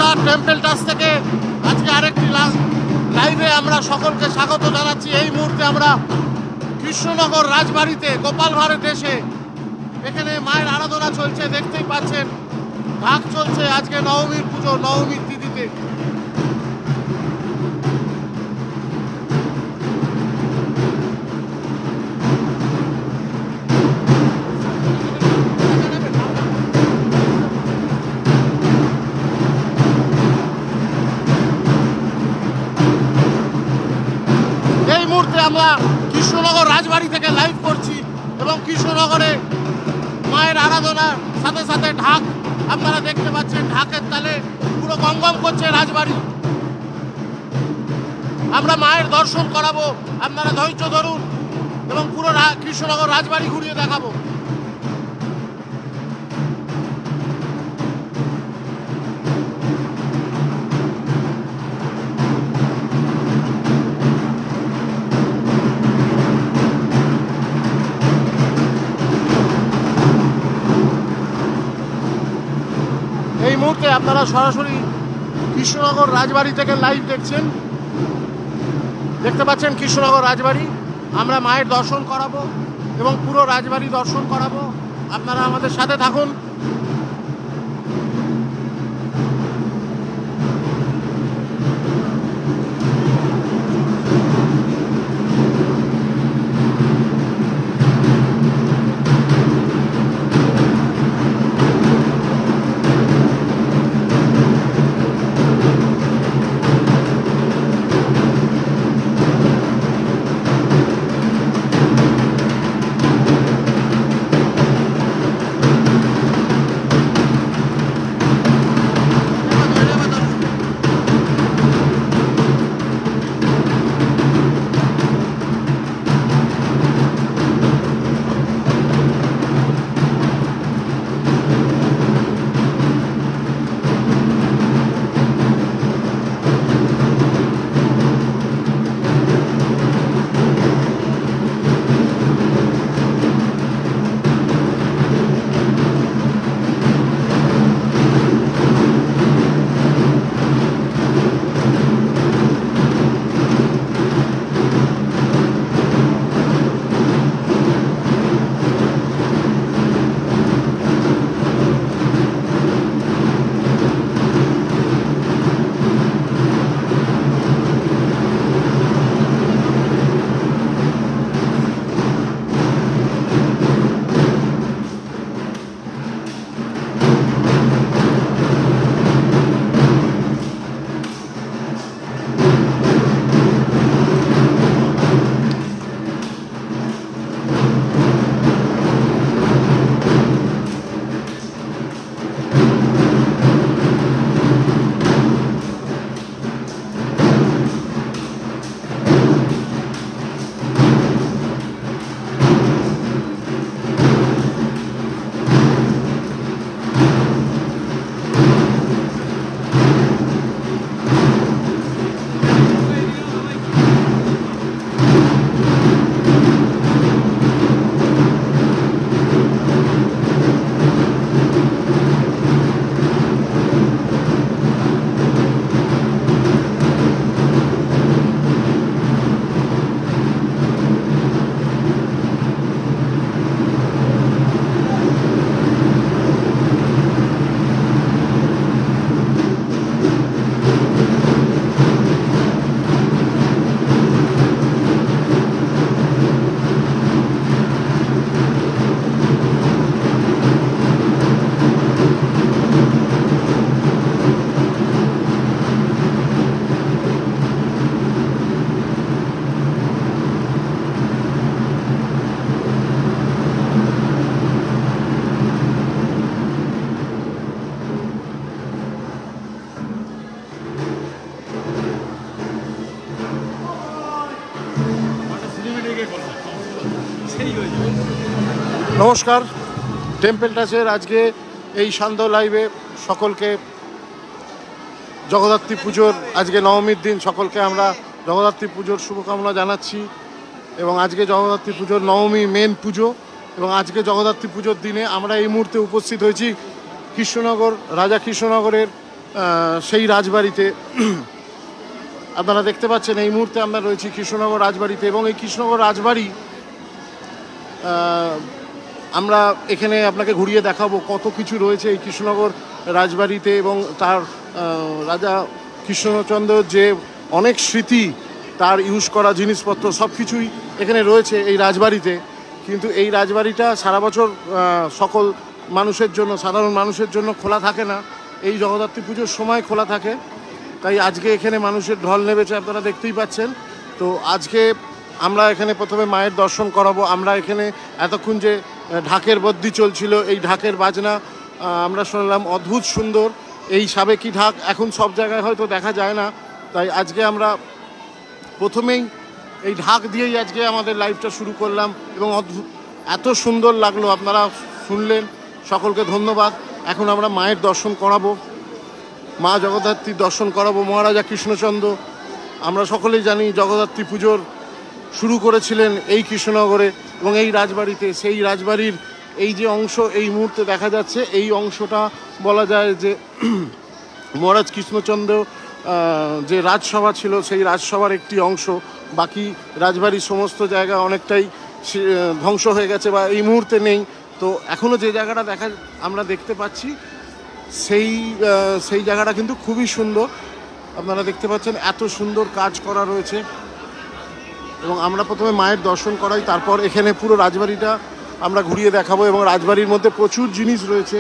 আমরা temple touch থেকে আজকে আরেকটি লাইভে আমরা সকলকে স্বাগত জানাচ্ছি। এই মুহূর্তে আমরা কৃষ্ণনগর রাজবাড়িতে গোপাল ভাঁড়ের দেশে এখানে মায়ের আরাধনা চলছে, দেখতেই পাচ্ছেন ঢাক চলছে আজকে নবমীর পুজো, নবমীর তিথিতে। এই মুহূর্তে আমরা কৃষ্ণনগর রাজবাড়ি থেকে লাইভ করছি এবং কৃষ্ণনগরে মায়ের আরাধনার সাথে সাথে ঢাক আপনারা দেখতে পাচ্ছেন, ঢাকের তালে পুরো গমগম করছে রাজবাড়ি। আমরা মায়ের দর্শন করাবো, আপনারা ধৈর্য ধরুন এবং পুরো কৃষ্ণনগর রাজবাড়ি ঘুরিয়ে দেখাবো। এই মুহূর্তে আপনারা সরাসরি কৃষ্ণনগর রাজবাড়ি থেকে লাইভ দেখছেন, দেখতে পাচ্ছেন কৃষ্ণনগর রাজবাড়ি। আমরা মায়ের দর্শন করাবো এবং পুরো রাজবাড়ি দর্শন করাবো, আপনারা আমাদের সাথে থাকুন। নমস্কার, টেম্পল টাচের আজকে এই শান্ত লাইভে সকলকে জগদ্ধাত্রী পুজোর আজকে নবমীর দিন সকলকে আমরা জগদ্ধাত্রী পুজোর শুভকামনা জানাচ্ছি। এবং আজকে জগদ্ধাত্রী পুজোর নবমী মেন পুজো এবং আজকে জগদ্ধাত্রী পুজোর দিনে আমরা এই মুহূর্তে উপস্থিত হয়েছি কৃষ্ণনগর রাজা কৃষ্ণনগরের সেই রাজবাড়িতে আপনারা দেখতে পাচ্ছেন এই মুহূর্তে আমরা রয়েছি কৃষ্ণনগর রাজবাড়িতে। এবং এই কৃষ্ণনগর রাজবাড়ি আমরা এখানে আপনাকে ঘুরিয়ে দেখাবো কত কিছু রয়েছে এই কৃষ্ণনগর রাজবাড়িতে। এবং তার রাজা কৃষ্ণচন্দ্রের যে অনেক স্মৃতি, তার ইউজ করা জিনিসপত্র সব কিছুই এখানে রয়েছে এই রাজবাড়িতে। কিন্তু এই রাজবাড়িটা সারা বছর সকল মানুষের জন্য, সাধারণ মানুষের জন্য খোলা থাকে না, এই জগদ্ধাত্রী পুজোর সময় খোলা থাকে। তাই আজকে এখানে মানুষের ঢল নেমেছে, আপনারা দেখতেই পাচ্ছেন। তো আজকে আমরা এখানে প্রথমে মায়ের দর্শন করাবো। আমরা এখানে এতক্ষণ যে ঢাকের বদ্যি চলছিল, এই ঢাকের বাজনা আমরা শুনলাম অদ্ভুত সুন্দর। এই সাবেকি ঢাক এখন সব জায়গায় হয়তো দেখা যায় না, তাই আজকে আমরা প্রথমেই এই ঢাক দিয়েই আজকে আমাদের লাইভটা শুরু করলাম। এবং অদ্ভুত এত সুন্দর লাগলো, আপনারা শুনলেন, সকলকে ধন্যবাদ। এখন আমরা মায়ের দর্শন করাবো, মা জগদ্ধাত্রীর দর্শন করাবো। মহারাজা কৃষ্ণচন্দ্র, আমরা সকলেই জানি, জগদ্ধাত্রী পুজোর শুরু করেছিলেন এই কৃষ্ণনগরে এবং এই রাজবাড়িতে। সেই রাজবাড়ির এই যে অংশ এই মুহূর্তে দেখা যাচ্ছে, এই অংশটা বলা যায় যে মহারাজ কৃষ্ণচন্দ্র যে রাজসভা ছিল সেই রাজসভার একটি অংশ। বাকি রাজবাড়ির সমস্ত জায়গা অনেকটাই ধ্বংস হয়ে গেছে বা এই মুহূর্তে নেই। তো এখনও যে জায়গাটা আমরা দেখতে পাচ্ছি সেই জায়গাটা কিন্তু খুবই সুন্দর। আপনারা দেখতে পাচ্ছেন এত সুন্দর কাজ করা রয়েছে। এবং আমরা প্রথমে মায়ের দর্শন করাই, তারপর এখানে পুরো রাজবাড়িটা আমরা ঘুরিয়ে দেখাবো। এবং রাজবাড়ির মধ্যে প্রচুর জিনিস রয়েছে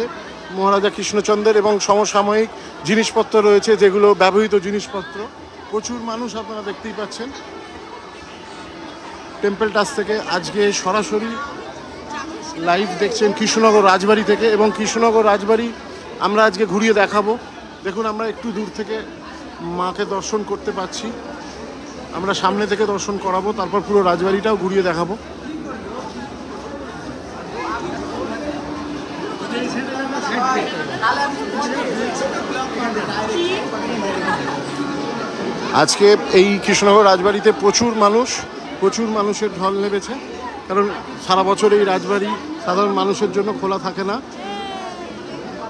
মহারাজা কৃষ্ণচন্দ্রের, এবং সমসাময়িক জিনিসপত্র রয়েছে, যেগুলো ব্যবহৃত জিনিসপত্র। প্রচুর মানুষ আপনারা দেখতেই পাচ্ছেন। টেম্পল টাচ থেকে আজকে সরাসরি লাইভ দেখছেন কৃষ্ণনগর রাজবাড়ি থেকে। এবং কৃষ্ণনগর রাজবাড়ি আমরা আজকে ঘুরিয়ে দেখাবো। দেখুন, আমরা একটু দূর থেকে মাকে দর্শন করতে পাচ্ছি। আমরা সামনে থেকে দর্শন করাবো, তারপর পুরো রাজবাড়িটাও ঘুরিয়ে দেখাবো। আজকে এই কৃষ্ণনগর রাজবাড়িতে প্রচুর মানুষের ঢল নেমেছে, কারণ সারা বছর এই রাজবাড়ি সাধারণ মানুষের জন্য খোলা থাকে না।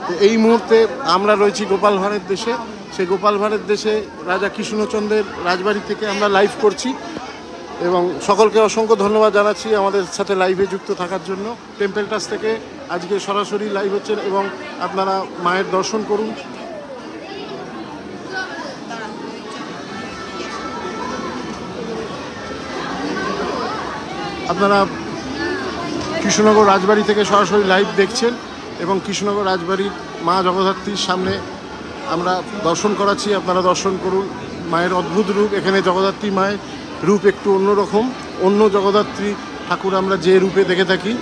তো এই মুহূর্তে আমরা রয়েছি গোপাল ভাঁড়ের দেশে। সেই গোপাল ভাঁড়ের দেশে রাজা কৃষ্ণচন্দ্রের রাজবাড়ি থেকে আমরা লাইভ করছি। এবং সকলকে অসংখ্য ধন্যবাদ জানাচ্ছি আমাদের সাথে লাইভে যুক্ত থাকার জন্য। টেম্পল টাচ থেকে আজকে সরাসরি লাইভ হচ্ছেন এবং আপনারা মায়ের দর্শন করুন। আপনারা কৃষ্ণনগর রাজবাড়ি থেকে সরাসরি লাইভ দেখছেন এবং কৃষ্ণনগর রাজবাড়ির মা জগদ্ধাত্রীর সামনে আমরা দর্শন করাচ্ছি। আপনারা দর্শন করুন মায়ের অদ্ভুত রূপ। এখানে জগদ্ধাত্রী মায়ের রূপ একটু অন্যরকম। অন্য জগদ্ধাত্রী ঠাকুর আমরা যে রূপে দেখে থাকি,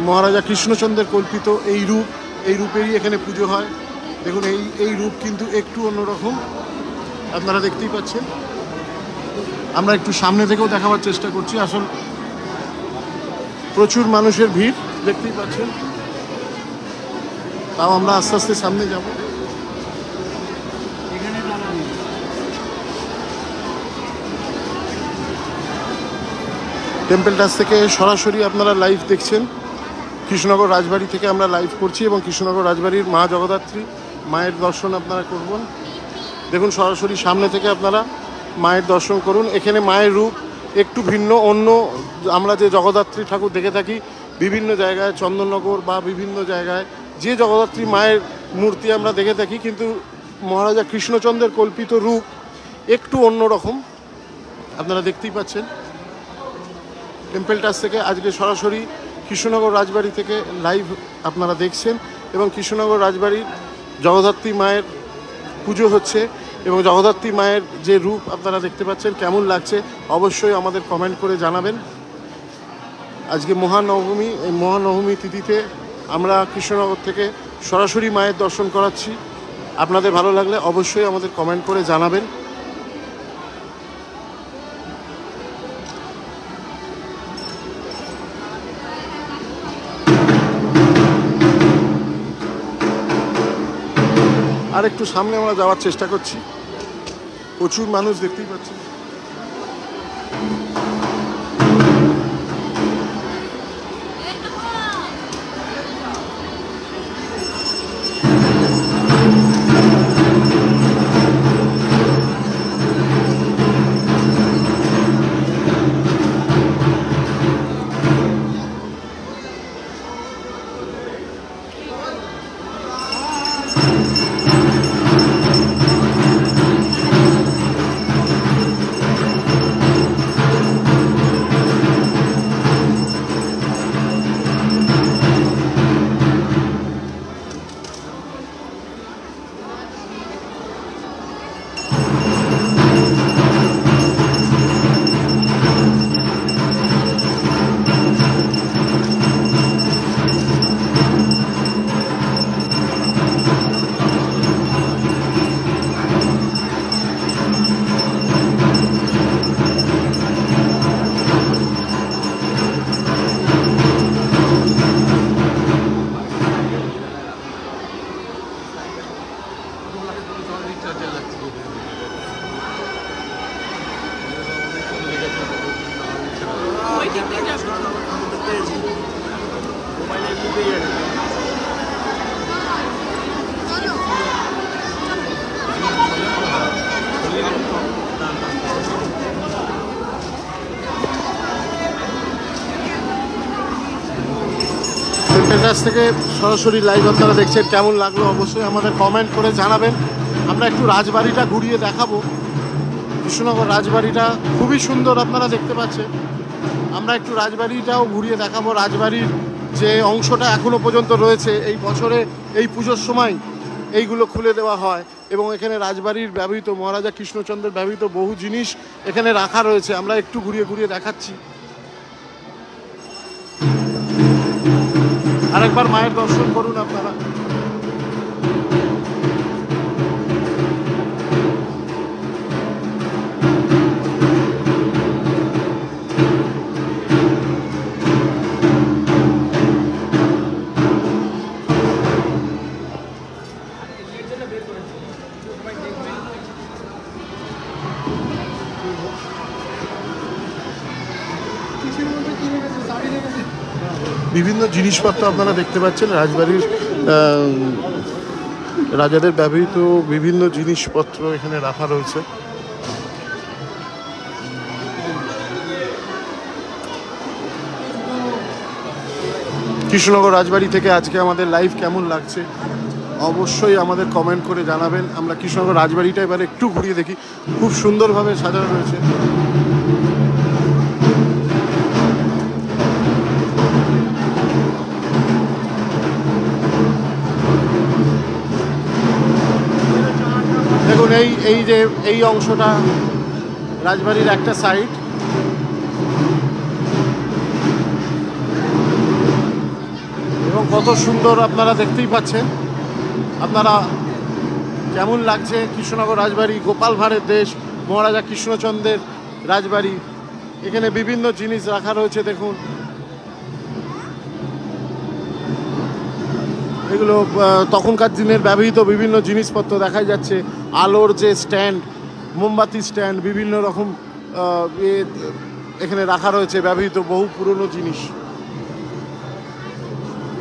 মহারাজা কৃষ্ণচন্দ্রের কল্পিত এই রূপেরই এখানে পুজো হয়। দেখুন এই রূপ কিন্তু একটু অন্যরকম, আপনারা দেখতেই পাচ্ছেন। আমরা একটু সামনে থেকেও দেখাবার চেষ্টা করছি। আসল প্রচুর মানুষের ভিড় দেখতেই পাচ্ছেন, তাও আমরা আস্তে আস্তে সামনে যাব। টেম্পল টাচ থেকে সরাসরি আপনারা লাইভ দেখছেন। কৃষ্ণনগর রাজবাড়ি থেকে আমরা লাইভ করছি এবং কৃষ্ণনগর রাজবাড়ির মা জগদ্ধাত্রী মায়ের দর্শন আপনারা করবেন। দেখুন সরাসরি সামনে থেকে আপনারা মায়ের দর্শন করুন। এখানে মায়ের রূপ একটু ভিন্ন। অন্য আমরা যে জগদ্ধাত্রী ঠাকুর দেখে থাকি বিভিন্ন জায়গায়, চন্দননগর বা বিভিন্ন জায়গায় যে জগদ্ধাত্রী মায়ের মূর্তি আমরা দেখে থাকি, কিন্তু মহারাজা কৃষ্ণচন্দ্রের কল্পিত রূপ একটু অন্যরকম, আপনারা দেখতেই পাচ্ছেন। টেম্পল টাচ থেকে আজকে সরাসরি কৃষ্ণনগর রাজবাড়ি থেকে লাইভ আপনারা দেখছেন এবং কৃষ্ণনগর রাজবাড়ির জগদ্ধাত্রী মায়ের পুজো হচ্ছে এবং জগদ্ধাত্রী মায়ের যে রূপ আপনারা দেখতে পাচ্ছেন কেমন লাগছে অবশ্যই আমাদের কমেন্ট করে জানাবেন। আজকে মহানবমী, এই মহানবমী তিথিতে আমরা কৃষ্ণনগর থেকে সরাসরি মায়ের দর্শন করাচ্ছি। আপনাদের ভালো লাগলে অবশ্যই আমাদের কমেন্ট করে জানাবেন। আর একটু সামনে আমরা যাওয়ার চেষ্টা করছি। প্রচুর মানুষ দেখতেই পাচ্ছি। কাছ থেকে সরাসরি লাইভ আপনারা দেখছেন, কেমন লাগলো অবশ্যই আমাদের কমেন্ট করে জানাবেন। আমরা একটু রাজবাড়িটা ঘুরিয়ে দেখাবো। কৃষ্ণনগর রাজবাড়িটা খুবই সুন্দর আপনারা দেখতে পাচ্ছেন। আমরা একটু রাজবাড়িটাও ঘুরিয়ে দেখাবো। রাজবাড়ির যে অংশটা এখনো পর্যন্ত রয়েছে, এই বছরে এই পুজোর সময় এইগুলো খুলে দেওয়া হয় এবং এখানে রাজবাড়ির ব্যবহৃত মহারাজা কৃষ্ণচন্দ্রের ব্যবহৃত বহু জিনিস এখানে রাখা রয়েছে। আমরা একটু ঘুরিয়ে ঘুরিয়ে দেখাচ্ছি। আরেকবার মায়ের দর্শন করুন আপনারা। বিভিন্ন জিনিসপত্র আপনারা দেখতে পাচ্ছেন রাজবাড়ির রাজাদের ব্যবহৃত বিভিন্ন জিনিসপত্র এখানে রাখা রয়েছে। কৃষ্ণনগর রাজবাড়ি থেকে আজকে আমাদের লাইভ কেমন লাগছে অবশ্যই আমাদের কমেন্ট করে জানাবেন। আমরা কৃষ্ণনগর রাজবাড়িটা এবার একটু ঘুরিয়ে দেখি, খুব সুন্দরভাবে সাজানো রয়েছে। দেখুন এই অংশটা রাজবাড়ির একটা সাইড, এবং কত সুন্দর আপনারা দেখতেই পাচ্ছেন। আপনারা কেমন লাগছে কৃষ্ণনগর রাজবাড়ি, গোপাল ভাঁড়ের দেশ, মহারাজা কৃষ্ণচন্দ্রের রাজবাড়ি। এখানে বিভিন্ন জিনিস রাখা রয়েছে। দেখুন এগুলো তখনকার দিনের ব্যবহৃত বিভিন্ন জিনিসপত্র দেখা যাচ্ছে। আলোর যে স্ট্যান্ড, মোমবাতি স্ট্যান্ড, বিভিন্ন রকম এখানে রাখা রয়েছে ব্যবহৃত বহু পুরনো জিনিস।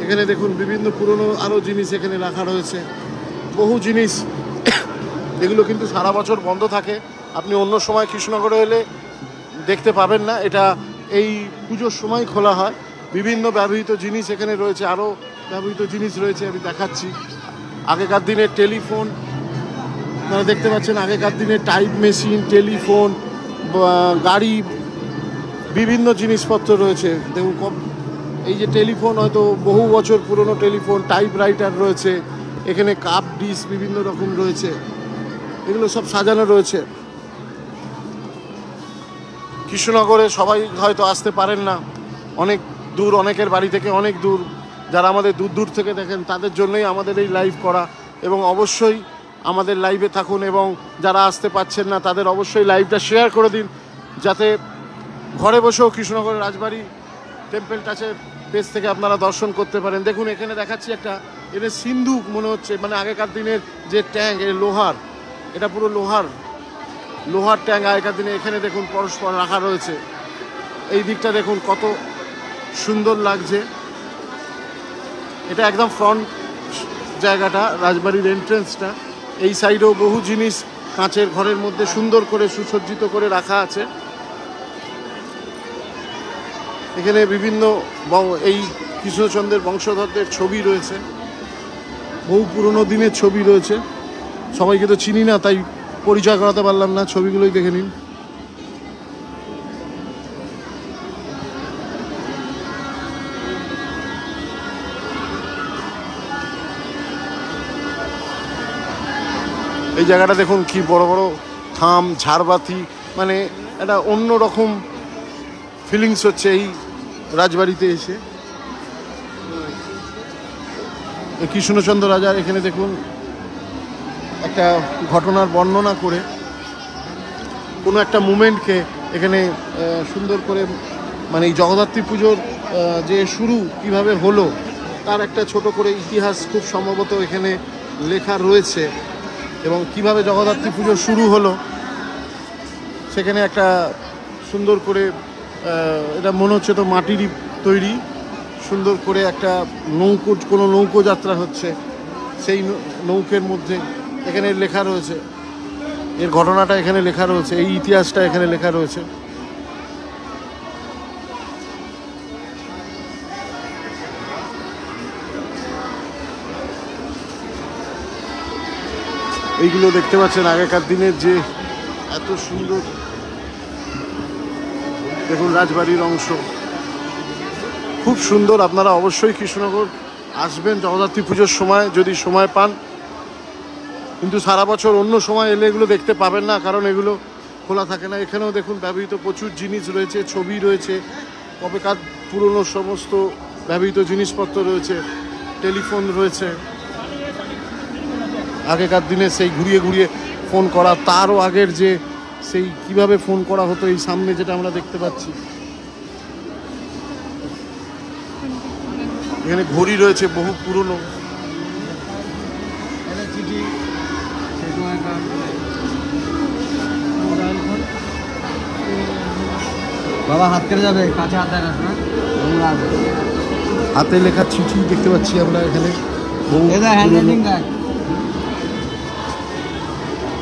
এখানে দেখুন বিভিন্ন পুরনো আরও জিনিস এখানে রাখা রয়েছে, বহু জিনিস। এগুলো কিন্তু সারা বছর বন্ধ থাকে, আপনি অন্য সময় কৃষ্ণনগরে এলে দেখতে পাবেন না। এটা এই পুজোর সময় খোলা হয়। বিভিন্ন ব্যবহৃত জিনিস এখানে রয়েছে, আরও ব্যবহৃত জিনিস রয়েছে, আমি দেখাচ্ছি। আগেকার দিনের টেলিফোন আপনারা দেখতে পাচ্ছেন, আগেকার দিনের টাইপ মেশিন, টেলিফোন, গাড়ি, বিভিন্ন জিনিসপত্র রয়েছে। দেখুন এই যে টেলিফোন, হয়তো বহু বছর পুরনো টেলিফোন, টাইপ রাইটার রয়েছে এখানে, কাপ ডিশ বিভিন্ন রকম রয়েছে, এগুলো সব সাজানো রয়েছে। কৃষ্ণনগরে সবাই হয়তো আসতে পারেন না, অনেক দূর, অনেকের বাড়ি থেকে অনেক দূর। যারা আমাদের দূর দূর থেকে দেখেন তাদের জন্যই আমাদের এই লাইভ করা, এবং অবশ্যই আমাদের লাইভে থাকুন। এবং যারা আসতে পারছেন না তাদের অবশ্যই লাইভটা শেয়ার করে দিন, যাতে ঘরে বসেও কৃষ্ণনগরের রাজবাড়ি টেম্পল টাচের পেজ থেকে আপনারা দর্শন করতে পারেন। দেখুন এখানে দেখাচ্ছি একটা, এটা সিন্ধুক মনে হচ্ছে, মানে আগেকার দিনের যে ট্যাঙ্ক, লোহার, এটা পুরো লোহার ট্যাঙ্ক আগেকার দিনে। এখানে দেখুন পরস্পর রাখা রয়েছে। এই দিকটা দেখুন কত সুন্দর লাগছে। এটা একদম ফ্রন্ট জায়গাটা, রাজবাড়ির এন্ট্রেন্সটা। এই সাইডেও বহু জিনিস কাঁচের ঘরের মধ্যে সুন্দর করে সুসজ্জিত করে রাখা আছে। এখানে বিভিন্ন এই কৃষ্ণচন্দ্রের বংশধরদের ছবি রয়েছে, বহু পুরনো দিনের ছবি রয়েছে। সবাইকে তো চিনি না, তাই পরিচয় করাতে পারলাম না, ছবিগুলোই দেখে নিন। এই জায়গাটা দেখুন কি বড় বড় থাম, ঝাড়বাতি, মানে একটা অন্য রকম ফিলিংস হচ্ছে এই রাজবাড়িতে এসে। কৃষ্ণচন্দ্র রাজার এখানে দেখুন একটা ঘটনার বর্ণনা করে কোনো একটা মুমেন্টকে এখানে সুন্দর করে, মানে এই জগদ্ধাত্রী পুজোর যে শুরু কিভাবে হলো তার একটা ছোট করে ইতিহাস খুব সম্ভবত এখানে লেখা রয়েছে, এবং কিভাবে জগদ্ধাত্রী পুজো শুরু হলো সেখানে একটা সুন্দর করে এটা মনে হচ্ছে তো মাটিরই তৈরি, সুন্দর করে একটা কোনো নৌকো যাত্রা হচ্ছে, সেই নৌকের মধ্যে এখানে লেখা রয়েছে, এর ঘটনাটা এখানে লেখা রয়েছে, এই ইতিহাসটা এখানে লেখা রয়েছে। এইগুলো দেখতে পাচ্ছেন আগেকার দিনের যে এত সুন্দর, দেখুন রাজবাড়ির অংশ খুব সুন্দর। আপনারা অবশ্যই কৃষ্ণনগর আসবেন জগদ্ধাত্রী পুজোর সময় যদি সময় পান, কিন্তু সারা বছর অন্য সময় এলে এগুলো দেখতে পাবেন না, কারণ এগুলো খোলা থাকে না। এখানেও দেখুন ব্যবহৃত প্রচুর জিনিস রয়েছে, ছবি রয়েছে, কবেকার পুরনো সমস্ত ব্যবহৃত জিনিসপত্র রয়েছে, টেলিফোন রয়েছে, আগেকার দিনে সেই ঘুরিয়ে ঘুরিয়ে ফোন করা, তারও আগের যে সেই কিভাবে ফোন করা হতো, এই সামনে যেটা আমরা দেখতে পাচ্ছি এখানে ঘড়ি রয়েছে বহু পুরনো। বাবা হাত কেটে যাবে, কাছে হাত দেখাস না, হাতে লেখা চিঠি দেখতে পাচ্ছি আমরা এখানে।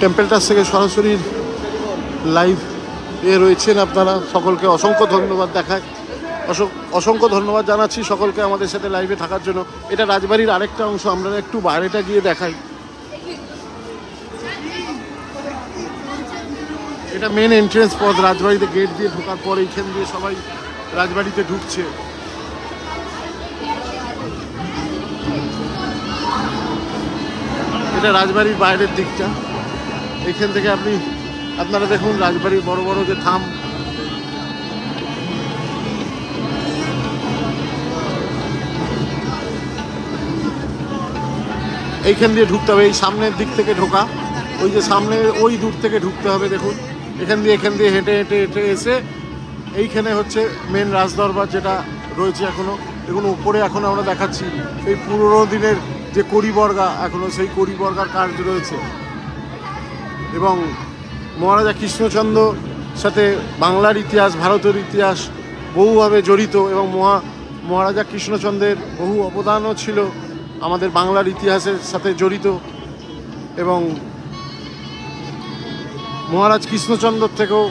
টেম্পেলটার থেকে সরাসরি লাইভ রয়েছেন আপনারা, সকলকে অসংখ্য ধন্যবাদ দেখায়, অসংখ্য ধন্যবাদ জানাচ্ছি সকলকে আমাদের সাথে লাইভে থাকার জন্য। এটা রাজবাড়ির আরেকটা অংশ, আমরা একটু বাইরেটা গিয়ে দেখাই। এটা মেন এন্ট্রেন্স পথ, রাজবাড়িতে গেট দিয়ে ঢোকার পর এইখান দিয়ে সবাই রাজবাড়িতে ঢুকছে। এটা রাজবাড়ির বাইরের দিকটা, এখান থেকে আপনারা দেখুন রাজবাড়ির বড় বড় যে থাম, এইখান দিয়ে ঢুকতে হবে, এই সামনের দিক থেকে ঢোকা, ওই যে সামনে ওই দূর থেকে ঢুকতে হবে। দেখুন এখান দিয়ে হেঁটে হেঁটে হেঁটে এসে এইখানে হচ্ছে মেন রাজদরবার যেটা রয়েছে এখনও। দেখুন উপরে এখন আমরা দেখাচ্ছি সেই পুরনো দিনের যে কড়িবর্গা, এখনও সেই কড়িবর্গার কাজ রয়েছে। এবং মহারাজা কৃষ্ণচন্দ্র সাথে বাংলার ইতিহাস, ভারতের ইতিহাস বহুভাবে জড়িত, এবং মহারাজা কৃষ্ণচন্দ্রের বহু অবদানও ছিল আমাদের বাংলার ইতিহাসের সাথে জড়িত। এবং মহারাজ কৃষ্ণচন্দ্র থেকেও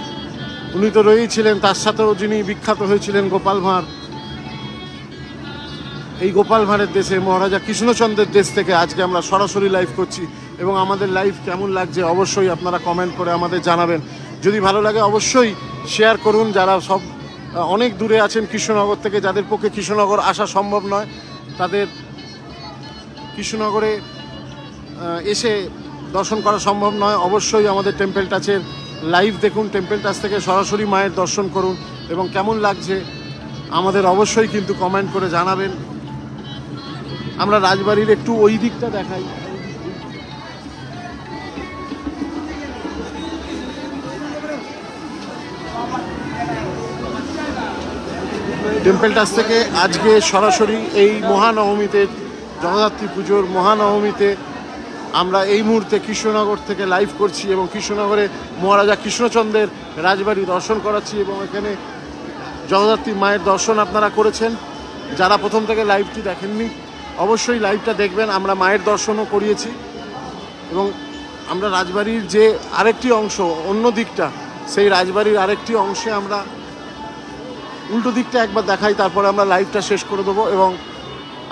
উনি তো রয়েছিলেন, তার সাথেও যিনি বিখ্যাত হয়েছিলেন গোপাল ভাঁড়। এই গোপাল ভাঁড়ের দেশে, মহারাজা কৃষ্ণচন্দ্রের দেশ থেকে আজকে আমরা সরাসরি লাইভ করছি, এবং আমাদের লাইভ কেমন লাগছে অবশ্যই আপনারা কমেন্ট করে আমাদের জানাবেন। যদি ভালো লাগে অবশ্যই শেয়ার করুন। যারা সব অনেক দূরে আছেন কৃষ্ণনগর থেকে, যাদের পক্ষে কৃষ্ণনগর আসা সম্ভব নয়, তাদের কৃষ্ণনগরে এসে দর্শন করা সম্ভব নয়, অবশ্যই আমাদের টেম্পল টাচের লাইভ দেখুন, টেম্পল টাচ থেকে সরাসরি মায়ের দর্শন করুন, এবং কেমন লাগছে আমাদের অবশ্যই কিন্তু কমেন্ট করে জানাবেন। আমরা রাজবাড়ির একটু ওই দিকটা দেখাই। টেম্পল টাচ থেকে আজকে সরাসরি এই মহানবমীতে, জগদ্ধাত্রী পুজোর মহানবমীতে আমরা এই মুহূর্তে কৃষ্ণনগর থেকে লাইভ করছি, এবং কৃষ্ণনগরে মহারাজা কৃষ্ণচন্দ্রের রাজবাড়ি দর্শন করাচ্ছি। এবং এখানে জগদ্ধাত্রী মায়ের দর্শন আপনারা করেছেন, যারা প্রথম থেকে লাইভটি দেখেননি অবশ্যই লাইভটা দেখবেন। আমরা মায়ের দর্শনও করিয়েছি, এবং আমরা রাজবাড়ির যে আরেকটি অংশ, অন্য দিকটা, সেই রাজবাড়ির আরেকটি অংশে আমরা উল্টো দিকটা একবার দেখাই, তারপরে আমরা লাইভটা শেষ করে দেবো। এবং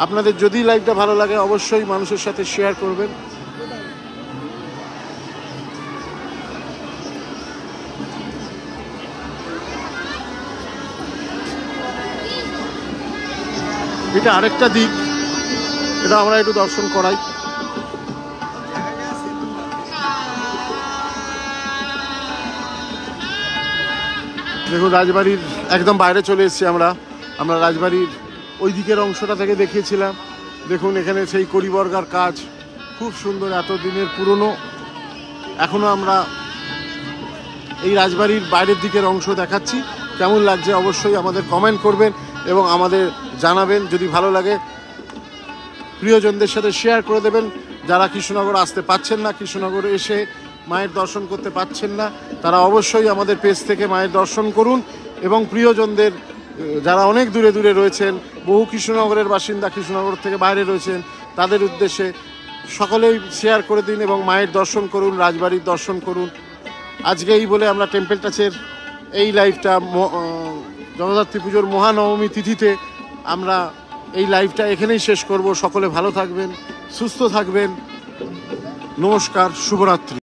আপনাদের যদি লাইভটা ভালো লাগে অবশ্যই মানুষের সাথে শেয়ার করবেন। এটা আরেকটা দিক, এটা আমরা একটু দর্শন করাই। দেখুন রাজবাড়ির একদম বাইরে চলে এসেছি আমরা রাজবাড়ির ওই দিকের অংশটা থেকে দেখিয়েছিলাম। দেখুন এখানে সেই কড়িবর্গার কাজ খুব সুন্দর, এত দিনের পুরনো। এখনও আমরা এই রাজবাড়ির বাইরের দিকের অংশ দেখাচ্ছি। কেমন লাগছে অবশ্যই আমাদের কমেন্ট করবেন এবং আমাদের জানাবেন। যদি ভালো লাগে প্রিয়জনদের সাথে শেয়ার করে দেবেন। যারা কৃষ্ণনগর আসতে পারছেন না, কৃষ্ণনগরে এসে মায়ের দর্শন করতে পারছেন না, তারা অবশ্যই আমাদের পেজ থেকে মায়ের দর্শন করুন এবং প্রিয়জনদের যারা অনেক দূরে দূরে রয়েছেন, বহু কৃষ্ণনগরের বাসিন্দা কৃষ্ণনগর থেকে বাইরে রয়েছেন, তাদের উদ্দেশ্যে সকলেই শেয়ার করে দিন এবং মায়ের দর্শন করুন, রাজবাড়ির দর্শন করুন। আজকে এই বলে আমরা টেম্পল টাচের এই লাইভটা জগদ্ধাত্রী পুজোর মহানবমী তিথিতে আমরা এই লাইভটা এখানেই শেষ করব। সকলে ভালো থাকবেন, সুস্থ থাকবেন। নমস্কার, শুভরাত্রি।